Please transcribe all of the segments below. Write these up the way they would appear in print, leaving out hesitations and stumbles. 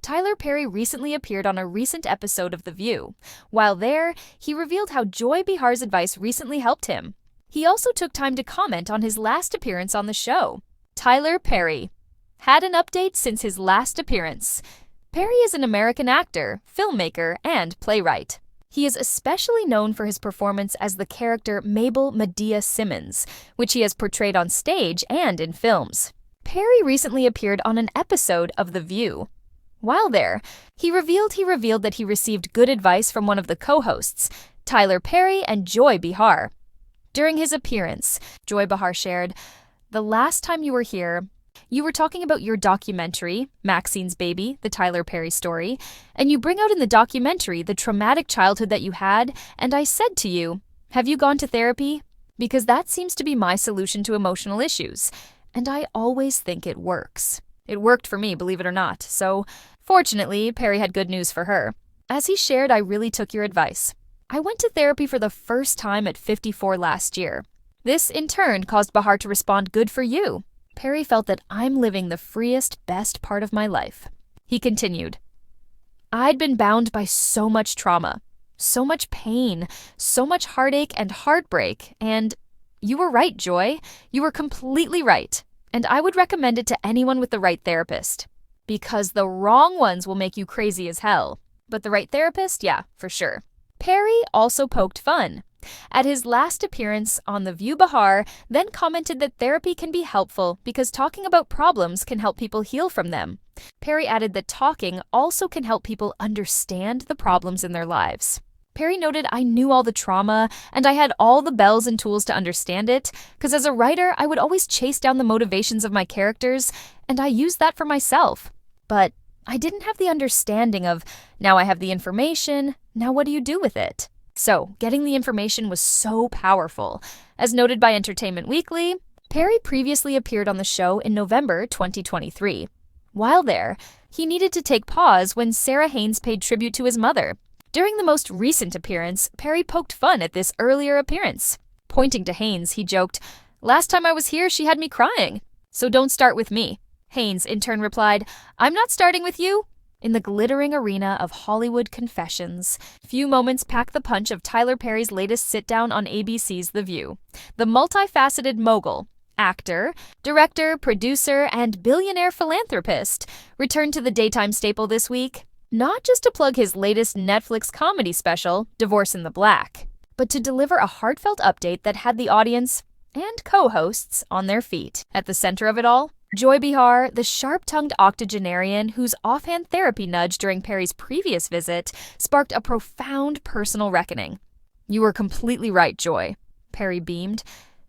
Tyler Perry recently appeared on a recent episode of The View. While there, he revealed how Joy Behar's advice recently helped him. He also took time to comment on his last appearance on the show. Tyler Perry had an update since his last appearance. Perry is an American actor, filmmaker, and playwright. He is especially known for his performance as the character Mabel Medea Simmons, which he has portrayed on stage and in films. Perry recently appeared on an episode of The View. While there, he revealed that he received good advice from one of the co-hosts, Tyler Perry and Joy Behar. During his appearance, Joy Behar shared, "The last time you were here, you were talking about your documentary, Maxine's Baby, the Tyler Perry story, and you bring out in the documentary the traumatic childhood that you had, and I said to you, have you gone to therapy? Because that seems to be my solution to emotional issues, and I always think it works." It worked for me, believe it or not, so fortunately, Perry had good news for her. As he shared, "I really took your advice. I went to therapy for the first time at 54 last year. This, in turn, caused Behar to respond, 'Good for you.' Perry felt that I'm living the freest, best part of my life." He continued, "I'd been bound by so much trauma, so much pain, so much heartache and heartbreak, and you were right, Joy. You were completely right. And I would recommend it to anyone with the right therapist. Because the wrong ones will make you crazy as hell. But the right therapist, yeah, for sure." Perry also poked fun. At his last appearance on The View, Behar then commented that therapy can be helpful because talking about problems can help people heal from them. Perry added that talking also can help people understand the problems in their lives. Perry noted, "I knew all the trauma, and I had all the bells and tools to understand it, because as a writer, I would always chase down the motivations of my characters, and I used that for myself. But I didn't have the understanding of, now I have the information, now what do you do with it?" So, getting the information was so powerful. As noted by Entertainment Weekly, Perry previously appeared on the show in November 2023. While there, he needed to take pause when Sarah Haynes paid tribute to his mother. During the most recent appearance, Perry poked fun at this earlier appearance. Pointing to Haynes, he joked, "Last time I was here, she had me crying. So don't start with me." Haynes in turn replied, "I'm not starting with you." In the glittering arena of Hollywood confessions, few moments pack the punch of Tyler Perry's latest sit-down on ABC's The View. The multifaceted mogul, actor, director, producer, and billionaire philanthropist returned to the daytime staple this week. Not just to plug his latest Netflix comedy special, Divorce in the Black, but to deliver a heartfelt update that had the audience and co-hosts on their feet. At the center of it all, Joy Behar, the sharp-tongued octogenarian whose offhand therapy nudge during Perry's previous visit sparked a profound personal reckoning. "You were completely right, Joy," Perry beamed,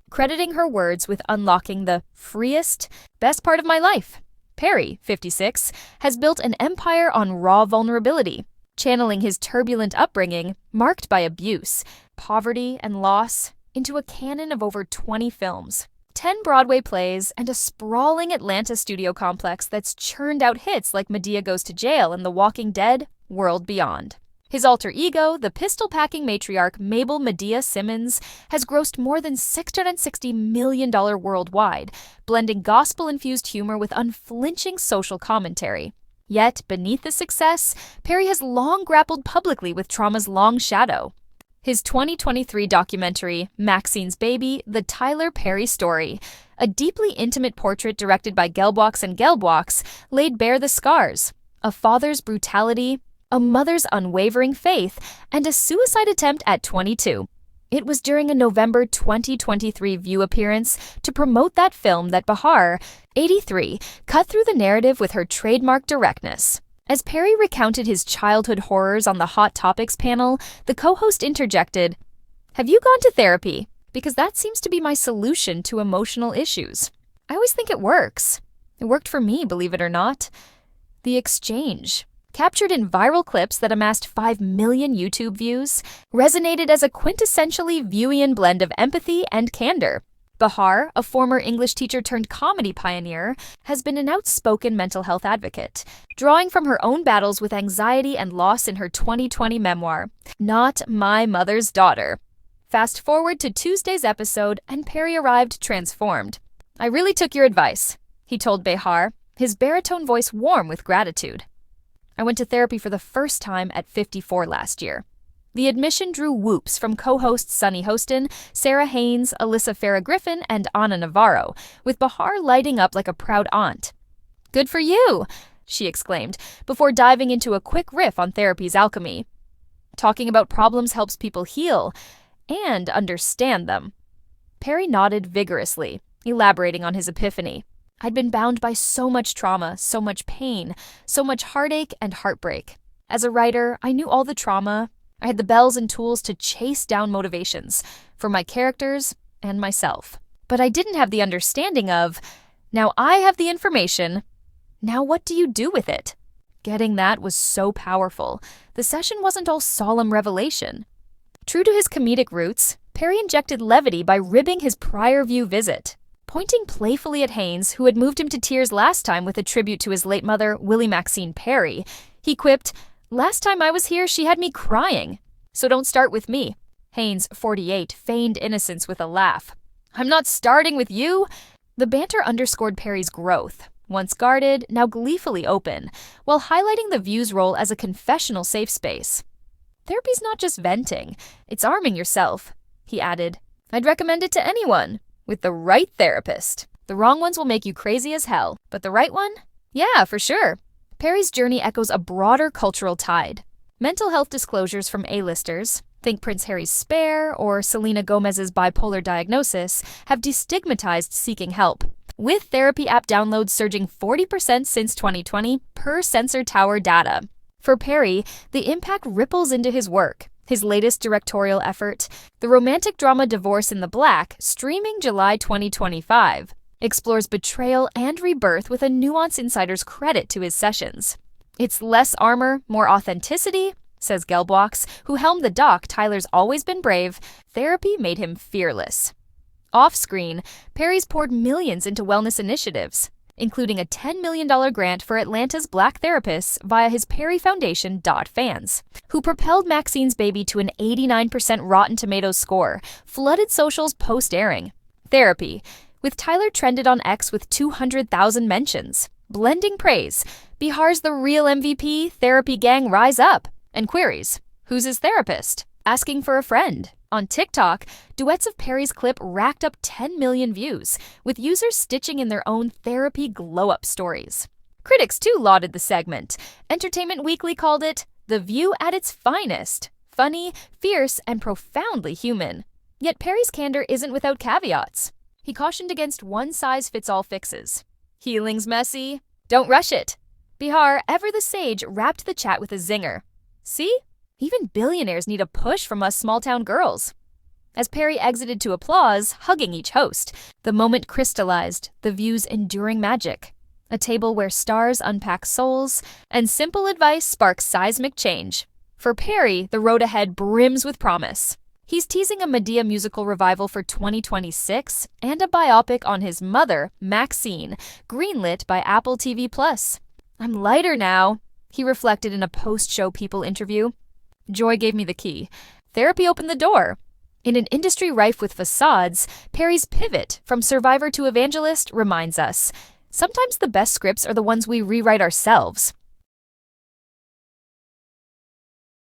crediting her words with unlocking the freest, best part of my life. Perry, 56, has built an empire on raw vulnerability, channeling his turbulent upbringing, marked by abuse, poverty, and loss, into a canon of over 20 films, 10 Broadway plays, and a sprawling Atlanta studio complex that's churned out hits like Medea Goes to Jail and The Walking Dead, World Beyond. His alter ego, the pistol-packing matriarch Mabel Medea Simmons, has grossed more than $660 million worldwide, blending gospel-infused humor with unflinching social commentary. Yet, beneath the success, Perry has long grappled publicly with trauma's long shadow. His 2023 documentary, Maxine's Baby, The Tyler Perry Story, a deeply intimate portrait directed by Gelbwaks and Gelbwaks, laid bare the scars, a father's brutality, a mother's unwavering faith, and a suicide attempt at 22. It was during a November 2023 View appearance to promote that film that Behar, 83, cut through the narrative with her trademark directness. As Perry recounted his childhood horrors on the Hot Topics panel, the co-host interjected, "Have you gone to therapy? Because that seems to be my solution to emotional issues. I always think it works. It worked for me, believe it or not." The exchange, captured in viral clips that amassed 5 million YouTube views, resonated as a quintessentially Viewian blend of empathy and candor. Behar, a former English teacher turned comedy pioneer, has been an outspoken mental health advocate, drawing from her own battles with anxiety and loss in her 2020 memoir, Not My Mother's Daughter. Fast forward to Tuesday's episode, and Perry arrived transformed. "I really took your advice," he told Behar, his baritone voice warm with gratitude. I went to therapy for the first time at 54 last year. The admission drew whoops from co-hosts Sunny Hostin, Sarah Haynes, Alyssa Farah-Griffin, and Anna Navarro, with Behar lighting up like a proud aunt. "Good for you!" she exclaimed, before diving into a quick riff on therapy's alchemy. Talking about problems helps people heal and understand them. Perry nodded vigorously, elaborating on his epiphany. I'd been bound by so much trauma, so much pain, so much heartache and heartbreak. As a writer, I knew all the trauma. I had the bells and tools to chase down motivations for my characters and myself. But I didn't have the understanding of, now I have the information, now what do you do with it? Getting that was so powerful. The session wasn't all solemn revelation. True to his comedic roots, Perry injected levity by ribbing his prior view visit. Pointing playfully at Haynes, who had moved him to tears last time with a tribute to his late mother, Willie Maxine Perry, he quipped, "Last time I was here, she had me crying. So don't start with me." Haynes, 48, feigned innocence with a laugh. "I'm not starting with you." The banter underscored Perry's growth, once guarded, now gleefully open, while highlighting the View's role as a confessional safe space. "Therapy's not just venting, it's arming yourself," he added. "I'd recommend it to anyone, with the right therapist. The wrong ones will make you crazy as hell, but the right one? Yeah, for sure." Perry's journey echoes a broader cultural tide. Mental health disclosures from A-listers, think Prince Harry's Spare or Selena Gomez's bipolar diagnosis, have destigmatized seeking help, with therapy app downloads surging 40% since 2020 per Sensor Tower data. For Perry, the impact ripples into his work. His latest directorial effort, the romantic drama Divorce in the Black, streaming July 2025, explores betrayal and rebirth with a nuanced insider's credit to his sessions. "It's less armor, more authenticity," says Gelbwaks, who helmed the doc Tyler's Always Been Brave. "Therapy made him fearless." Off-screen, Perry's poured millions into wellness initiatives, including a $10 million grant for Atlanta's Black therapists via his Perry Foundation .fans, who propelled Maxine's Baby to an 89% Rotten Tomatoes score, flooded socials post-airing. Therapy, with Tyler trended on X with 200,000 mentions. Blending praise, Behar's the real MVP, therapy gang rise up, and queries, who's his therapist? Asking for a friend. On TikTok, duets of Perry's clip racked up 10 million views, with users stitching in their own therapy glow-up stories. Critics, too, lauded the segment. Entertainment Weekly called it the View at its finest. Funny, fierce, and profoundly human. Yet Perry's candor isn't without caveats. He cautioned against one-size-fits-all fixes. Healing's messy. Don't rush it. Behar, ever the sage, wrapped the chat with a zinger. See? Even billionaires need a push from us small-town girls. As Perry exited to applause, hugging each host, the moment crystallized, the View's enduring magic. A table where stars unpack souls, and simple advice sparks seismic change. For Perry, the road ahead brims with promise. He's teasing a Medea musical revival for 2026 and a biopic on his mother, Maxine, greenlit by Apple TV+. "I'm lighter now," he reflected in a post-show People interview. "Joy gave me the key. Therapy opened the door." In an industry rife with facades, Perry's pivot from survivor to evangelist reminds us, sometimes the best scripts are the ones we rewrite ourselves.